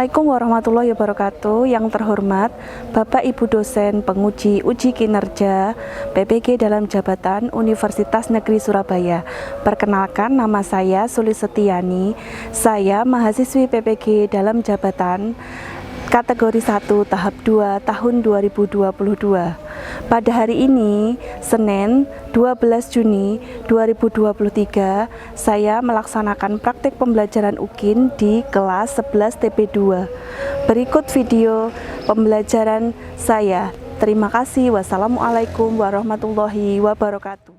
Assalamualaikum warahmatullahi wabarakatuh. Yang terhormat Bapak Ibu dosen penguji uji kinerja PPG dalam jabatan Universitas Negeri Surabaya. Perkenalkan, nama saya Sulis Setiani. Saya mahasiswi PPG dalam jabatan kategori 1 tahap 2 tahun 2022. Pada hari ini, Senin 12 Juni 2023, saya melaksanakan praktik pembelajaran UKIN di kelas 11 TP2. Berikut video pembelajaran saya. Terima kasih. Wassalamualaikum warahmatullahi wabarakatuh.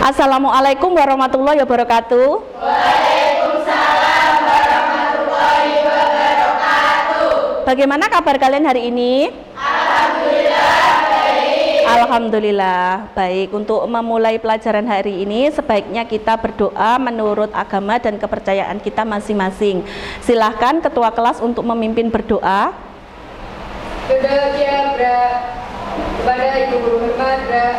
Assalamualaikum warahmatullahi wabarakatuh. Waalaikumsalam warahmatullahi wabarakatuh. Bagaimana kabar kalian hari ini? Alhamdulillah baik. Alhamdulillah baik. Untuk memulai pelajaran hari ini, sebaiknya kita berdoa menurut agama dan kepercayaan kita masing-masing. Silahkan ketua kelas untuk memimpin berdoa. Berdoa kepada Ibu Guru Hormat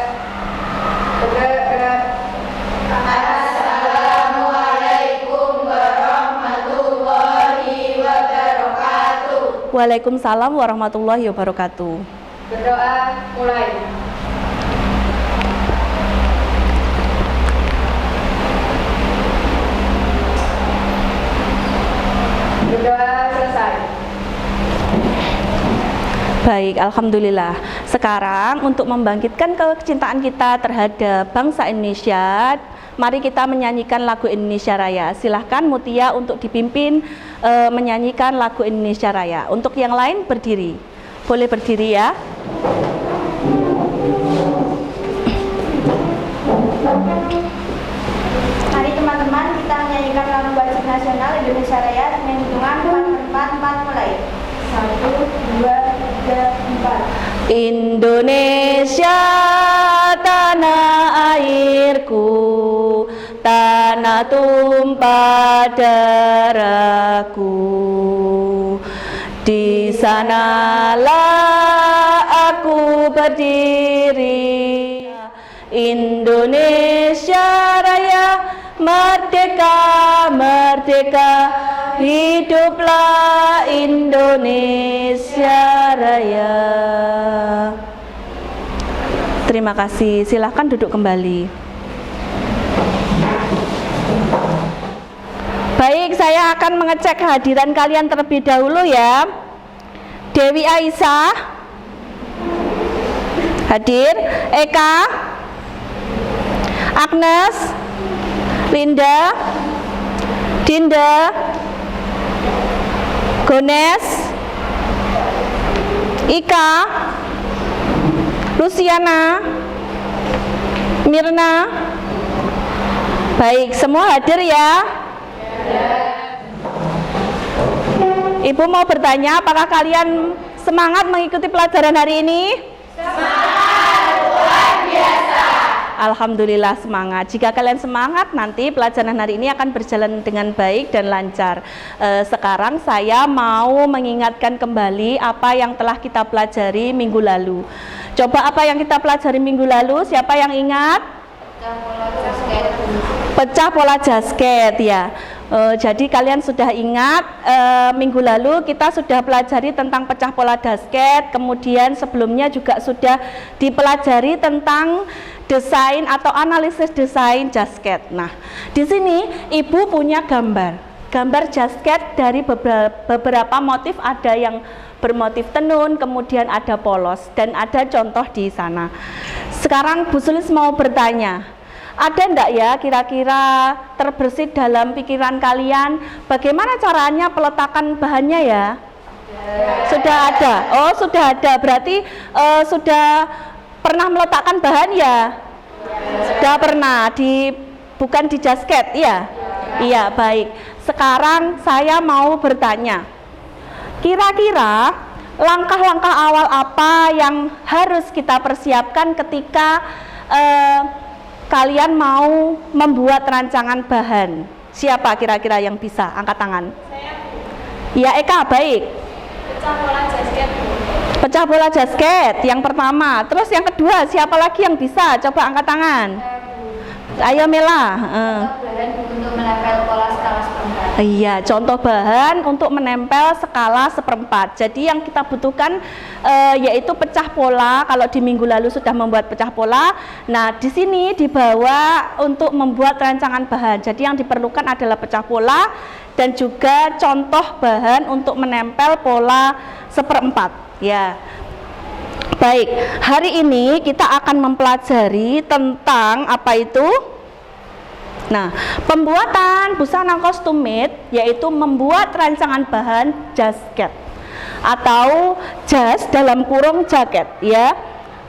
Assalamualaikum warahmatullahi wabarakatuh. Waalaikumsalam warahmatullahi wabarakatuh. Berdoa mulai. Berdoa selesai. Baik, alhamdulillah. Sekarang untuk membangkitkan kecintaan kita terhadap bangsa Indonesia, mari kita menyanyikan lagu Indonesia Raya. Silahkan Mutia untuk dipimpin menyanyikan lagu Indonesia Raya. Untuk yang lain berdiri. Boleh berdiri ya. Mari teman-teman kita menyanyikan lagu wajib nasional Indonesia Raya dengan hitungan 4 mulai. 1, 2, 3, 4. Indonesia tanah airku, tanah tumpah darahku. Di sanalah aku berdiri. Indonesia Raya, merdeka, merdeka, hiduplah Indonesia Raya. Terima kasih. Silahkan duduk kembali. Baik, saya akan mengecek kehadiran kalian terlebih dahulu ya. Dewi Aisyah hadir, Eka, Agnes, Linda, Dinda, Gones, Ika, Luciana, Mirna. Baik, semua hadir ya. Ibu mau bertanya, apakah kalian semangat mengikuti pelajaran hari ini? Semangat, luar biasa. Alhamdulillah semangat. Jika kalian semangat, nanti pelajaran hari ini akan berjalan dengan baik dan lancar. Sekarang saya mau mengingatkan kembali apa yang telah kita pelajari minggu lalu. Coba apa yang kita pelajari minggu lalu? Siapa yang ingat? Pecah pola jasket ya. Jadi kalian sudah ingat minggu lalu kita sudah pelajari tentang pecah pola jasket. Kemudian sebelumnya juga sudah dipelajari tentang desain atau analisis desain jasket. Nah, di sini Ibu punya gambar jasket dari beberapa motif. Ada yang bermotif tenun, kemudian ada polos, dan ada contoh di sana. Sekarang Bu Sulis mau bertanya, ada enggak ya kira-kira terbersit dalam pikiran kalian bagaimana caranya peletakan bahannya ya? Sudah ada. Oh, sudah ada. Berarti sudah pernah meletakkan bahan ya? Sudah pernah, bukan di jasket ya? Iya, baik. Sekarang saya mau bertanya, kira-kira langkah-langkah awal apa yang harus kita persiapkan ketika kalian mau membuat rancangan bahan? Siapa kira-kira yang bisa? Angkat tangan. Saya. Ya, Eka, baik. Pecah pola jasket. Pecah pola jasket yang pertama. Terus yang kedua, siapa lagi yang bisa? Coba angkat tangan. Ayo Mela. Bahan untuk menempel pola skala seperti Iya, contoh bahan untuk menempel skala 1/4. Jadi yang kita butuhkan yaitu pecah pola. Kalau di minggu lalu sudah membuat pecah pola, nah di sini dibawa untuk membuat rancangan bahan. Jadi yang diperlukan adalah pecah pola dan juga contoh bahan untuk menempel pola 1/4. Ya. Baik, hari ini kita akan mempelajari tentang apa itu? Nah, pembuatan busana kostum made yaitu membuat rancangan bahan jasket atau jas dalam kurung jaket ya.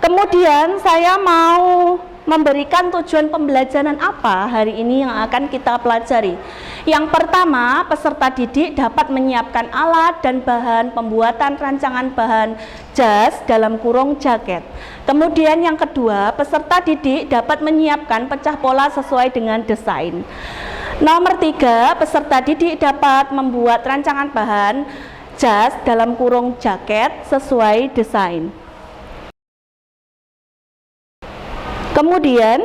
Kemudian saya mau memberikan tujuan pembelajaran apa hari ini yang akan kita pelajari. Yang pertama, peserta didik dapat menyiapkan alat dan bahan pembuatan rancangan bahan jas dalam kurung jaket. Kemudian yang kedua, peserta didik dapat menyiapkan pecah pola sesuai dengan desain. Nomor 3, peserta didik dapat membuat rancangan bahan jas dalam kurung jaket sesuai desain. Kemudian,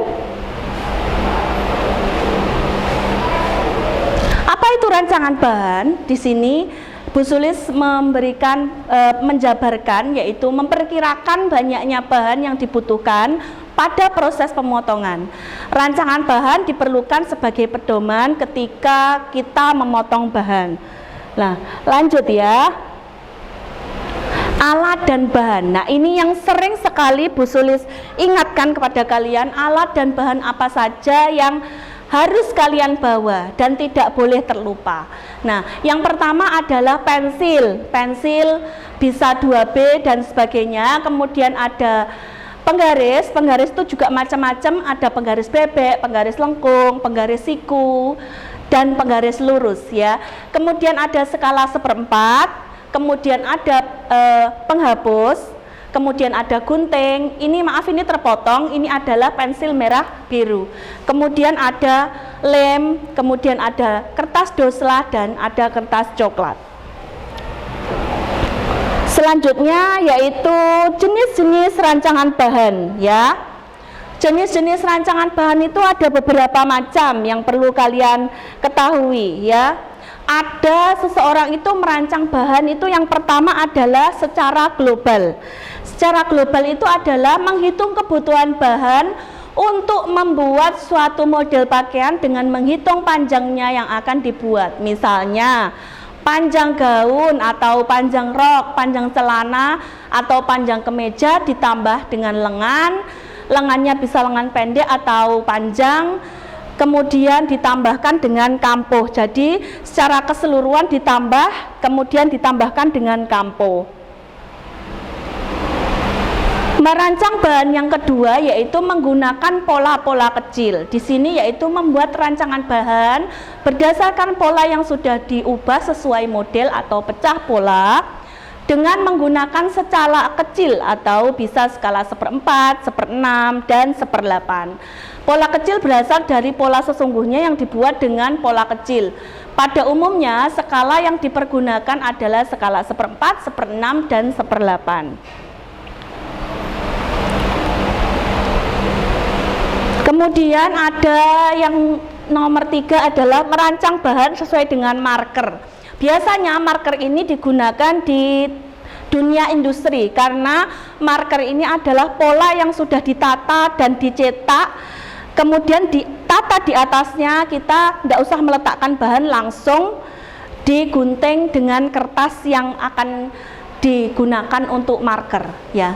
apa itu rancangan bahan? Di sini Bu Sulis memberikan menjabarkan, yaitu memperkirakan banyaknya bahan yang dibutuhkan pada proses pemotongan. Rancangan bahan diperlukan sebagai pedoman ketika kita memotong bahan. Nah, lanjut ya. Alat dan bahan. Nah, ini yang sering sekali Bu Sulis ingatkan kepada kalian, alat dan bahan apa saja yang harus kalian bawa dan tidak boleh terlupa. Nah, yang pertama adalah pensil. Pensil bisa 2B dan sebagainya. Kemudian ada penggaris. Penggaris itu juga macam-macam, ada penggaris bebek, penggaris lengkung, penggaris siku, dan penggaris lurus ya. Kemudian ada skala 1/4. Kemudian ada penghapus, kemudian ada gunting. Ini maaf, ini terpotong, ini adalah pensil merah biru. Kemudian ada lem, kemudian ada kertas doslah dan ada kertas coklat. Selanjutnya yaitu jenis-jenis rancangan bahan ya. Jenis-jenis rancangan bahan itu ada beberapa macam yang perlu kalian ketahui ya. Ada seseorang itu merancang bahan itu yang pertama adalah secara global. Secara global itu adalah menghitung kebutuhan bahan untuk membuat suatu model pakaian dengan menghitung panjangnya yang akan dibuat. Misalnya panjang gaun atau panjang rok, panjang celana atau panjang kemeja ditambah dengan lengan. Lengannya bisa lengan pendek atau panjang. Kemudian ditambahkan dengan kampuh. Jadi secara keseluruhan ditambah, kemudian ditambahkan dengan kampuh. Merancang bahan yang kedua yaitu menggunakan pola-pola kecil. Di sini yaitu membuat rancangan bahan berdasarkan pola yang sudah diubah sesuai model atau pecah pola dengan menggunakan skala kecil atau bisa skala 1/4, 1/6, dan 1/8. Pola kecil berasal dari pola sesungguhnya yang dibuat dengan pola kecil. Pada umumnya, skala yang dipergunakan adalah skala 1/4, 1/6, dan 1/8. Kemudian ada yang nomor 3 adalah merancang bahan sesuai dengan marker. Biasanya marker ini digunakan di dunia industri karena marker ini adalah pola yang sudah ditata dan dicetak. Kemudian ditata di atasnya, kita tidak usah meletakkan bahan, langsung digunting dengan kertas yang akan digunakan untuk marker ya.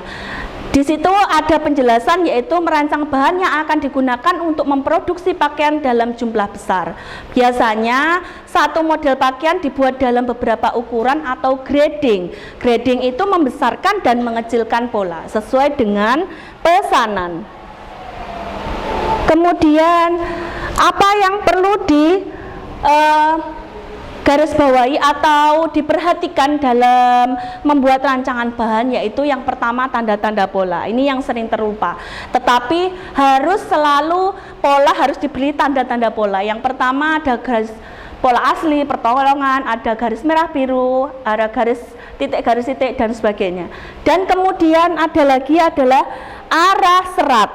Di situ ada penjelasan yaitu merancang bahan yang akan digunakan untuk memproduksi pakaian dalam jumlah besar. Biasanya satu model pakaian dibuat dalam beberapa ukuran atau grading. Grading itu membesarkan dan mengecilkan pola sesuai dengan pesanan. Kemudian apa yang perlu di garis bawahi atau diperhatikan dalam membuat rancangan bahan yaitu yang pertama tanda-tanda pola. Ini yang sering terlupa. Tetapi harus selalu pola harus diberi tanda-tanda pola. Yang pertama ada garis pola asli, pertolongan, ada garis merah biru, ada garis titik dan sebagainya. Dan kemudian ada lagi adalah arah serat.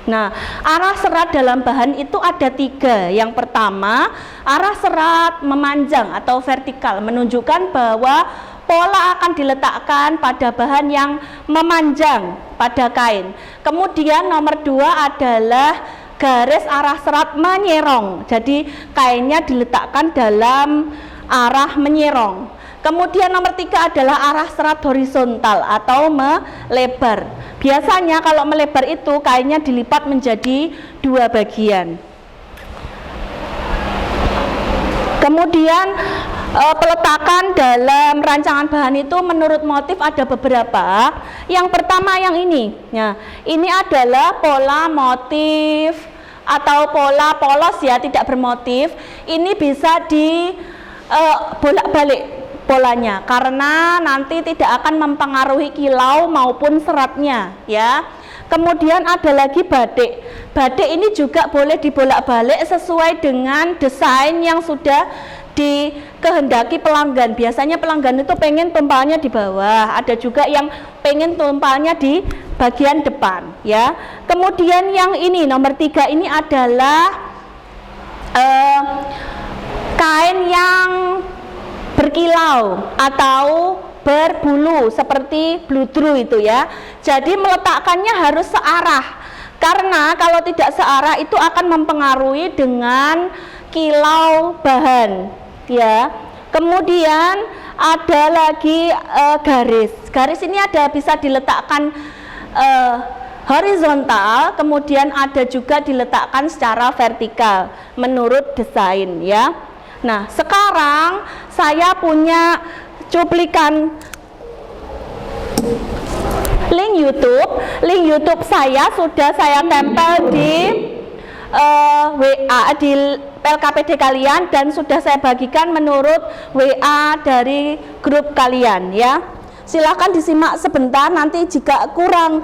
Nah, arah serat dalam bahan itu ada 3. Yang pertama, arah serat memanjang atau vertikal, menunjukkan bahwa pola akan diletakkan pada bahan yang memanjang pada kain. Kemudian nomor 2 adalah garis arah serat menyerong, jadi kainnya diletakkan dalam arah menyerong. Kemudian nomor 3 adalah arah serat horizontal atau melebar. Biasanya kalau melebar itu kainnya dilipat menjadi 2 bagian. Kemudian peletakan dalam rancangan bahan itu menurut motif ada beberapa. Yang pertama yang ini. Nah, ini adalah pola motif atau pola polos ya, tidak bermotif. Ini bisa di bolak-balik polanya karena nanti tidak akan mempengaruhi kilau maupun seratnya ya. Kemudian ada lagi batik. Batik ini juga boleh dibolak-balik sesuai dengan desain yang sudah dikehendaki pelanggan. Biasanya pelanggan itu pengen tumpalnya di bawah, ada juga yang pengen tumpalnya di bagian depan ya. Kemudian yang ini nomor 3 ini adalah kain yang berkilau atau berbulu seperti bludru itu ya. Jadi meletakkannya harus searah, karena kalau tidak searah itu akan mempengaruhi dengan kilau bahan ya. Kemudian ada lagi garis ini ada bisa diletakkan horizontal, kemudian ada juga diletakkan secara vertikal menurut desain ya. Nah, sekarang saya punya cuplikan link YouTube saya sudah saya tempel di WA di LKPD kalian dan sudah saya bagikan menurut WA dari grup kalian ya. Silahkan disimak sebentar, nanti jika kurang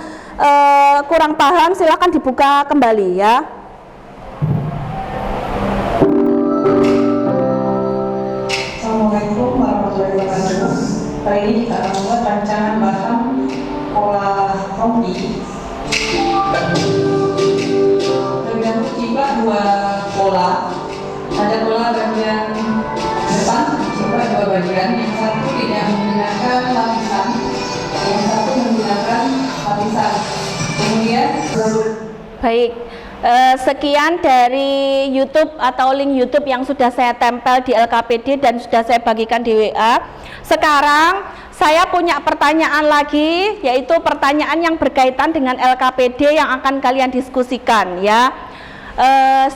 paham silahkan dibuka kembali ya. Assalamualaikum warahmatullahi wabarakatuh. Kali ini kita akan membuat rancangan bahan pola rompi. Terlebih dahulu tiba 2 pola. Ada pola bagian depan, tiba 2 bagian. Yang satu tidak menggunakan lapisan, yang satu menggunakan lapisan. Kemudian Baik. Sekian dari YouTube atau link YouTube yang sudah saya tempel di LKPD dan sudah saya bagikan di WA. Sekarang saya punya pertanyaan lagi, yaitu pertanyaan yang berkaitan dengan LKPD yang akan kalian diskusikan ya.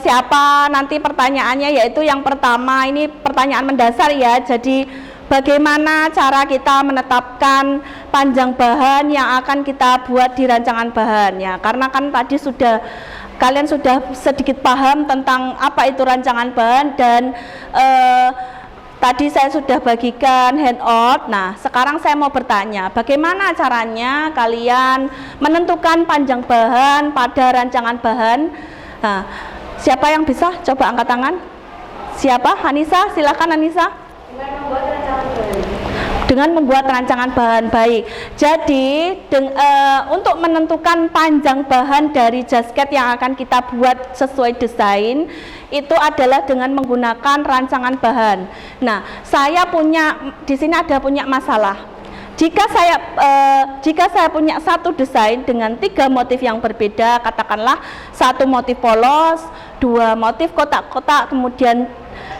Siapa nanti pertanyaannya, yaitu yang pertama ini pertanyaan mendasar ya. Jadi bagaimana cara kita menetapkan panjang bahan yang akan kita buat di rancangan bahan ya. Karena kan tadi kalian sudah sedikit paham tentang apa itu rancangan bahan dan tadi saya sudah bagikan handout. Nah, sekarang saya mau bertanya, bagaimana caranya kalian menentukan panjang bahan pada rancangan bahan? Nah, siapa yang bisa? Coba angkat tangan. Siapa? Anissa, silakan Anissa. Dengan membuat rancangan bahan. Dengan membuat rancangan bahan. Baik. Jadi untuk menentukan panjang bahan dari jasket yang akan kita buat sesuai desain itu adalah dengan menggunakan rancangan bahan. Nah, saya di sini punya masalah. Jika saya punya satu desain dengan 3 motif yang berbeda, katakanlah 1 motif polos, 2 motif kotak-kotak, kemudian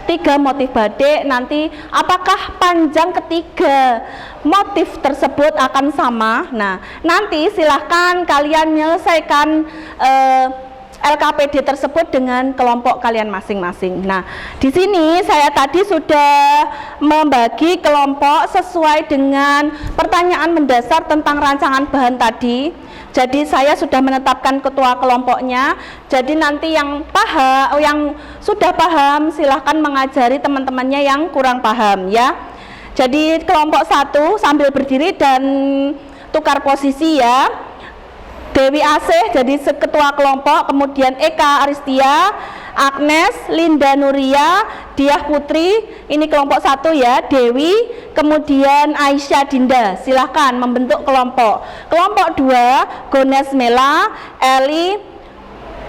3 motif batik, nanti apakah panjang ketiga motif tersebut akan sama? Nah, nanti silahkan kalian menyelesaikan LKPD tersebut dengan kelompok kalian masing-masing. Nah, di sini saya tadi sudah membagi kelompok sesuai dengan pertanyaan mendasar tentang rancangan bahan tadi. Jadi saya sudah menetapkan ketua kelompoknya. Jadi nanti yang sudah paham silahkan mengajari teman-temannya yang kurang paham ya. Jadi kelompok 1 sambil berdiri dan tukar posisi ya. Dewi Asih jadi ketua kelompok, kemudian Eka Aristia, Agnes, Linda Nuria, Diah Putri, ini kelompok 1 ya, Dewi, kemudian Aisyah Dinda, silahkan membentuk kelompok. Kelompok 2, Gones Mela, Eli,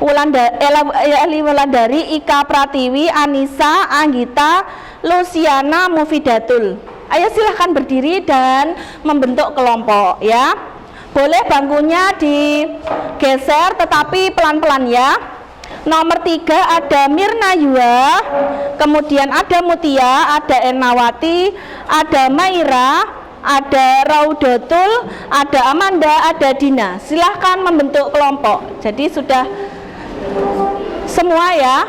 Eli Wulandari, Ika Pratiwi, Anissa, Anggita, Luciana, Mufidatul. Ayo silahkan berdiri dan membentuk kelompok ya. Boleh bangkunya digeser tetapi pelan-pelan ya. Nomor 3 ada Mirna Yua, kemudian ada Mutia, ada Ernawati, ada Maira, ada Raudotul, ada Amanda, ada Dina. Silahkan membentuk kelompok. Jadi sudah semua ya.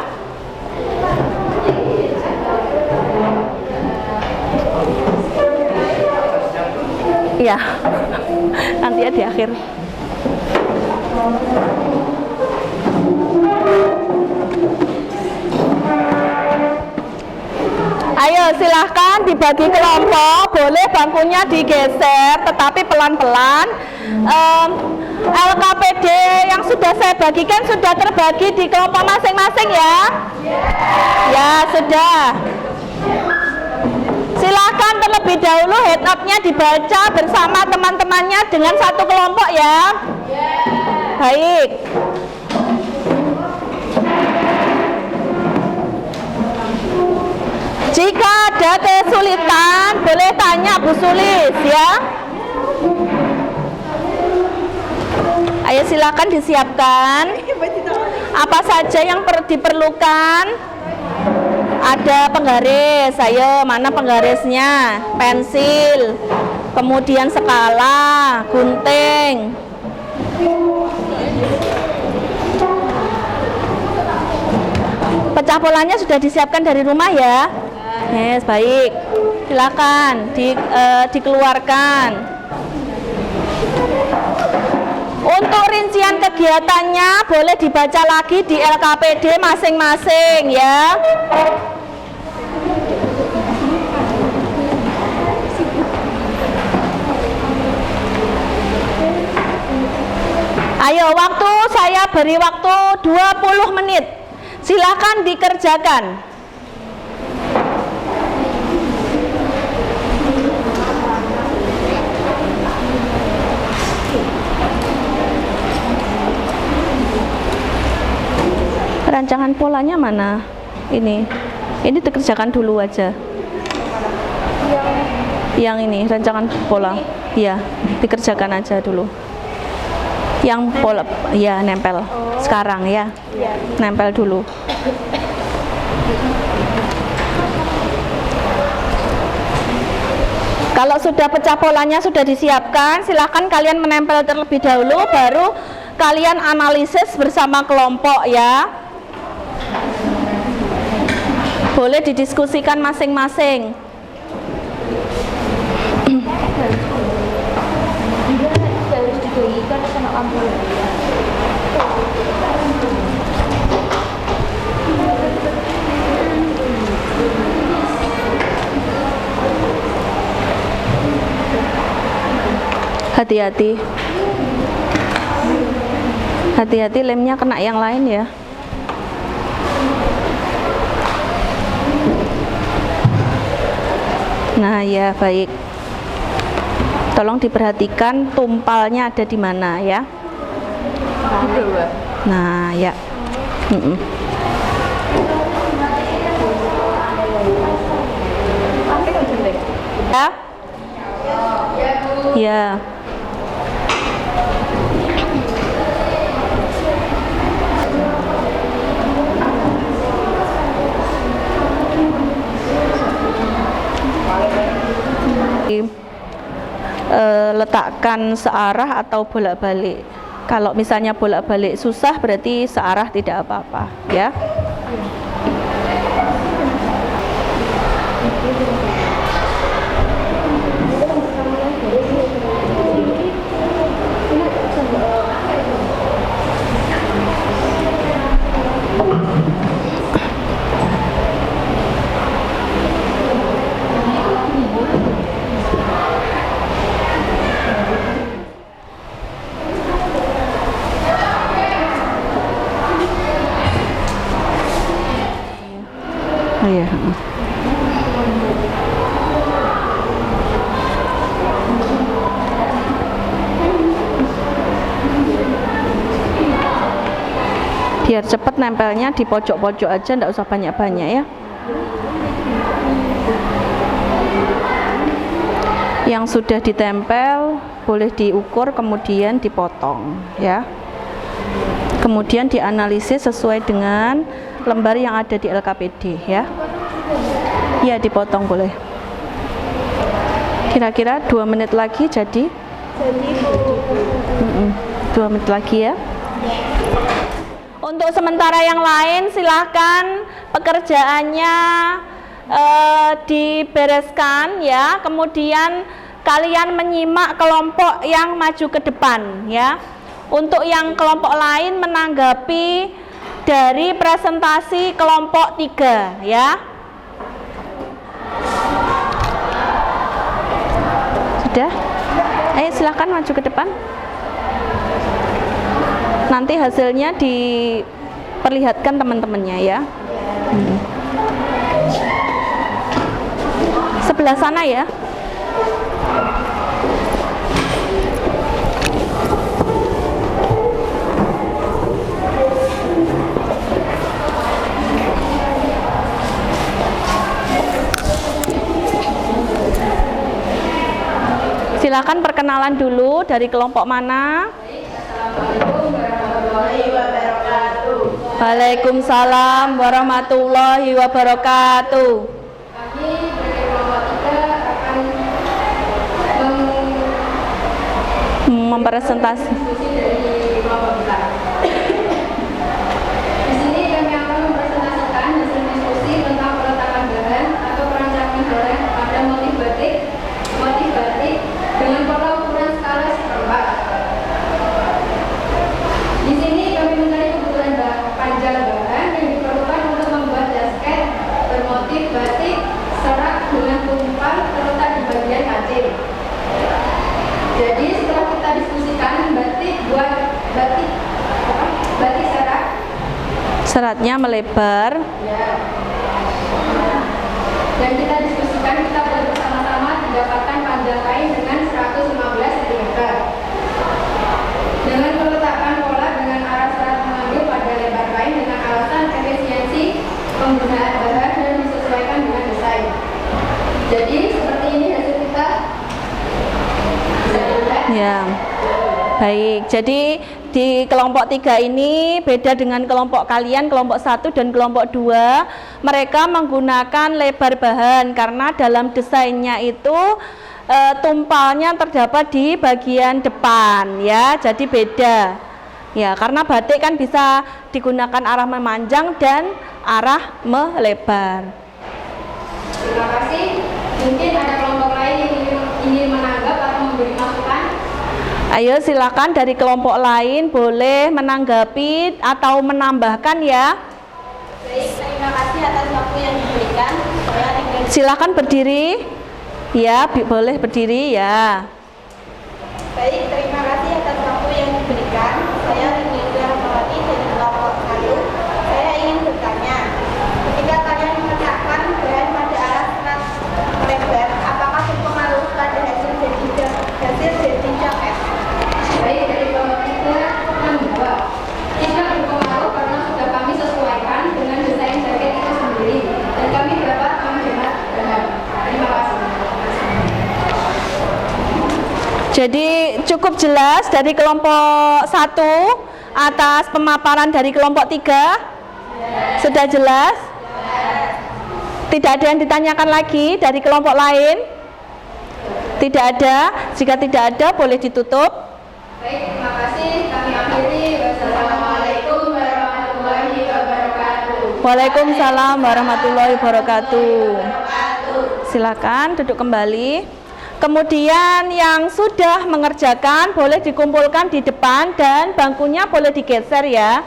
Ya, nanti ya di akhir. Ayo silahkan dibagi kelompok, boleh bangkunya digeser tetapi pelan-pelan. LKPD yang sudah saya bagikan sudah terbagi di kelompok masing-masing ya? Ya sudah. Silakan terlebih dahulu head up-nya dibaca bersama teman-temannya dengan satu kelompok ya. Baik. Jika ada kesulitan boleh tanya Bu Sulis ya. Ayo silakan disiapkan. Apa saja yang diperlukan? Ada penggaris, ayo mana penggarisnya? Pensil, kemudian skala, gunting. Pecah polanya sudah disiapkan dari rumah ya? Yes, baik. Silakan dikeluarkan. Untuk rincian kegiatannya boleh dibaca lagi di LKPD masing-masing ya. Ayo, saya beri waktu 20 menit. Silakan dikerjakan. Rancangan polanya mana? Ini dikerjakan dulu aja. Yang ini rancangan pola, iya dikerjakan aja dulu. Yang pola, ya nempel. Sekarang ya, nempel dulu. Kalau sudah pecah polanya sudah disiapkan, silahkan kalian menempel terlebih dahulu, baru kalian analisis bersama kelompok ya. Boleh didiskusikan masing-masing. Hati-hati. Hati-hati lemnya kena yang lain ya. Nah ya baik, tolong diperhatikan tumpalnya ada di mana ya. Nah ya. Ya. Ya. Letakkan searah atau bolak-balik. Kalau misalnya bolak-balik susah berarti searah tidak apa-apa ya. Oh iya. Biar cepet nempelnya di pojok-pojok aja, nggak usah banyak-banyak ya. Yang sudah ditempel boleh diukur kemudian dipotong ya. Kemudian dianalisis sesuai dengan lembar yang ada di LKPD ya. Ya, dipotong boleh. Kira-kira 2 menit lagi jadi? 2 menit lagi ya. Untuk sementara yang lain silahkan pekerjaannya dibereskan ya. Kemudian kalian menyimak kelompok yang maju ke depan ya. Untuk yang kelompok lain menanggapi dari presentasi kelompok 3 ya. Sudah? Ayo silahkan maju ke depan. Nanti hasilnya diperlihatkan teman-temannya ya. Sebelah sana ya. Silakan perkenalan dulu, dari kelompok mana? Assalamualaikum warahmatullahi wabarakatuh. Waalaikumsalam warahmatullahi wabarakatuh. Kami dari kelompok 3 akan Mempresentasi. diskusi dari kelompok kita. Di sini kami akan mempresentasikan hasil diskusi tentang peletakan bahan atau perancangan bahan pada motif batik dengan pola ukuran skala 1/4. Di sini kami mencari kebutuhan panjang bahan yang diperlukan untuk membuat jasket bermotif batik serak dengan tumpal terletak di bagian kancing. Jadi setelah kita diskusikan batik serak, Seratnya melebar. ya. Dan kita diskusikan, kita buat bersama-sama didapatkan panjang kain dengan 115 cm. Dengan meletakkan pola dengan arah serat mengambil pada lebar kain dengan alasan efisiensi penggunaan bahan dan disesuaikan dengan desain. Jadi seperti ini hasil kita. Bisa dilihat. Ya. Baik, jadi di kelompok 3 ini beda dengan kelompok kalian, kelompok 1 dan kelompok 2. Mereka menggunakan lebar bahan karena dalam desainnya itu tumpalnya terdapat di bagian depan ya, jadi beda. Ya, karena batik kan bisa digunakan arah memanjang dan arah melebar. Terima kasih. Mungkin ada kelompok lain yang ingin menanggap atau memberi masukan. Ayo silakan dari kelompok lain boleh menanggapi atau menambahkan ya. Baik, terima kasih atas waktu yang diberikan. Saya ingin Silakan berdiri. Ya, boleh berdiri ya. Baik, terima kasih atas waktu yang diberikan. Saya Rinda Rahmawati dari kelompok 1. Saya ingin bertanya, ketika kalian meletakkan bahan pada arah serat lebar, apakah berpengaruh pada hasil jadi jaket? Baik, dari kelompok 3 menjawab. Tidak berpengaruh karena sudah kami sesuaikan dengan desain jaket itu sendiri dan kami dapat menghemat bahan. Terima kasih. Jadi cukup jelas dari kelompok 1 atas pemaparan dari kelompok 3. Sudah jelas? Tidak ada yang ditanyakan lagi dari kelompok lain? Tidak ada. Jika tidak ada boleh ditutup. Baik, terima kasih. Kami akhiri. Wassalamualaikum warahmatullahi wabarakatuh. Waalaikumsalam warahmatullahi wabarakatuh. Silakan duduk kembali. Kemudian yang sudah mengerjakan boleh dikumpulkan di depan dan bangkunya boleh digeser ya.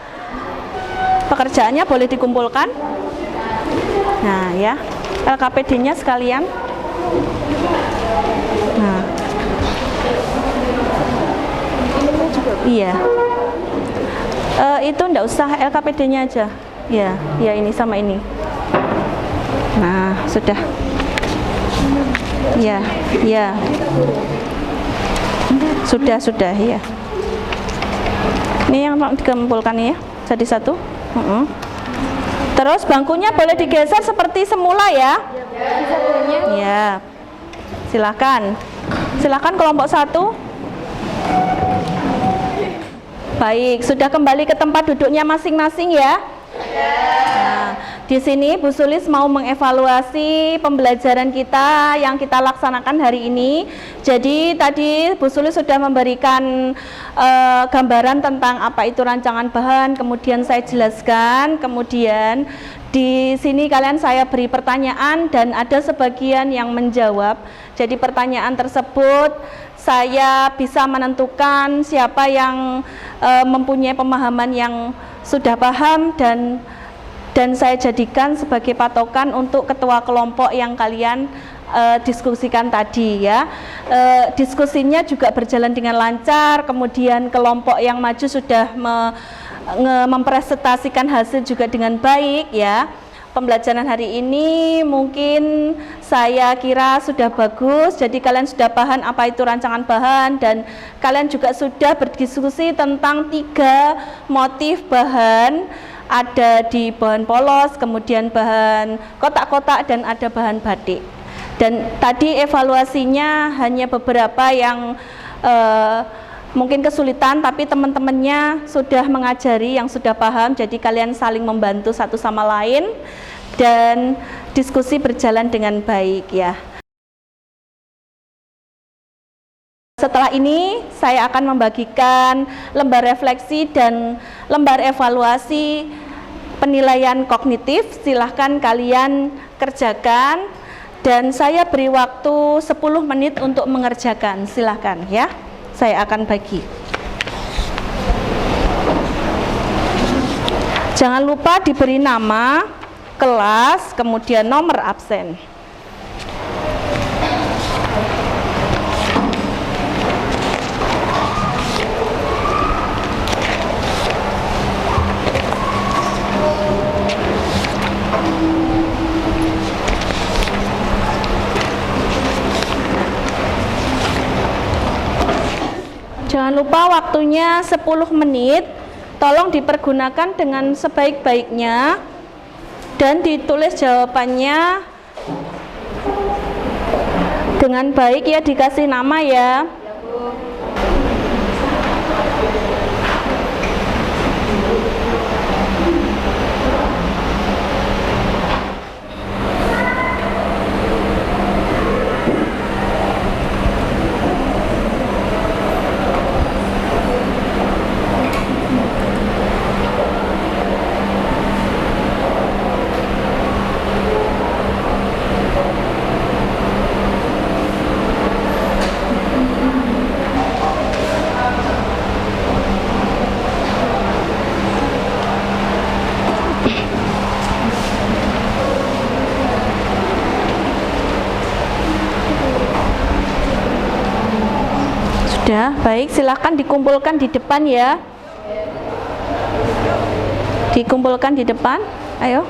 Pekerjaannya boleh dikumpulkan. Nah ya, LKPD-nya sekalian. Nah, iya. Itu enggak usah, LKPD-nya aja. Ya, ya ini sama ini. Nah, sudah. Ya, ya. Sudah ya. Ini yang dikumpulkan ya. Jadi satu. Terus bangkunya boleh digeser seperti semula ya. Ya. Silakan. Silakan kelompok 1. Baik, sudah kembali ke tempat duduknya masing-masing ya. Nah, di sini Bu Sulis mau mengevaluasi pembelajaran kita yang kita laksanakan hari ini. Jadi tadi Bu Sulis sudah memberikan gambaran tentang apa itu rancangan bahan, kemudian saya jelaskan, kemudian di sini kalian saya beri pertanyaan dan ada sebagian yang menjawab. Jadi pertanyaan tersebut saya bisa menentukan siapa yang mempunyai pemahaman yang sudah paham dan saya jadikan sebagai patokan untuk ketua kelompok yang kalian diskusikan tadi ya. Diskusinya juga berjalan dengan lancar, kemudian kelompok yang maju sudah mempresentasikan hasil juga dengan baik ya. Pembelajaran hari ini mungkin saya kira sudah bagus, jadi kalian sudah paham apa itu rancangan bahan dan kalian juga sudah berdiskusi tentang 3 motif bahan, ada di bahan polos, kemudian bahan kotak-kotak dan ada bahan batik. Dan tadi evaluasinya hanya beberapa yang mungkin kesulitan, tapi teman-temannya sudah mengajari yang sudah paham, jadi kalian saling membantu satu sama lain dan diskusi berjalan dengan baik ya. Setelah ini saya akan membagikan lembar refleksi dan lembar evaluasi penilaian kognitif. Silahkan kalian kerjakan dan saya beri waktu 10 menit untuk mengerjakan. Silahkan ya, saya akan bagi. Jangan lupa diberi nama, kelas, kemudian nomor absen. Jangan lupa waktunya 10 menit, tolong dipergunakan dengan sebaik-baiknya dan ditulis jawabannya dengan baik ya, dikasih nama ya. Sudah, baik, silakan dikumpulkan di depan ya. Dikumpulkan di depan, ayo.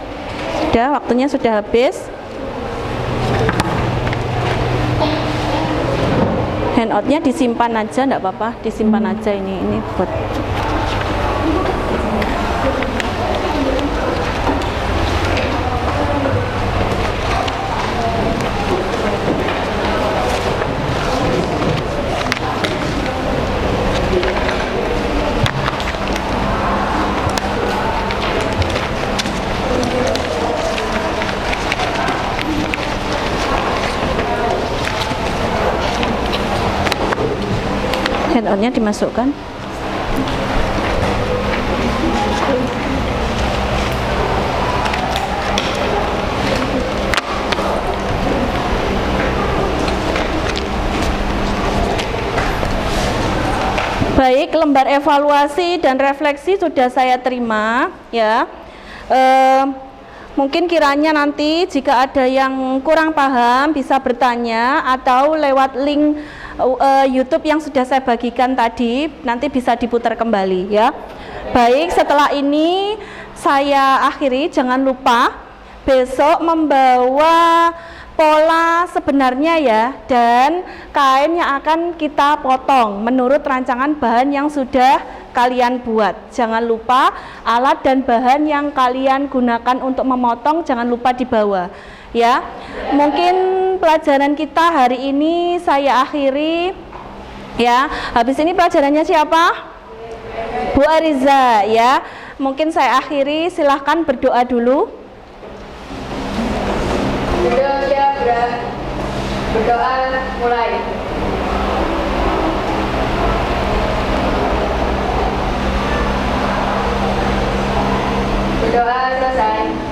Sudah, waktunya sudah habis. Handoutnya disimpan aja, enggak apa-apa, disimpan aja ini buat. Handoutnya dimasukkan. Baik, lembar evaluasi dan refleksi sudah saya terima ya. Mungkin kiranya nanti jika ada yang kurang paham bisa bertanya atau lewat link YouTube yang sudah saya bagikan tadi, nanti bisa diputar kembali ya. Baik, setelah ini saya akhiri. Jangan lupa besok membawa pola sebenarnya ya, dan kain yang akan kita potong menurut rancangan bahan yang sudah kalian buat. Jangan lupa alat dan bahan yang kalian gunakan untuk memotong jangan lupa dibawa ya. Mungkin pelajaran kita hari ini saya akhiri ya. Habis ini pelajarannya siapa? Bu Ariza ya. Mungkin saya akhiri, silahkan berdoa dulu. Berdoa mulai. Berdoa selesai.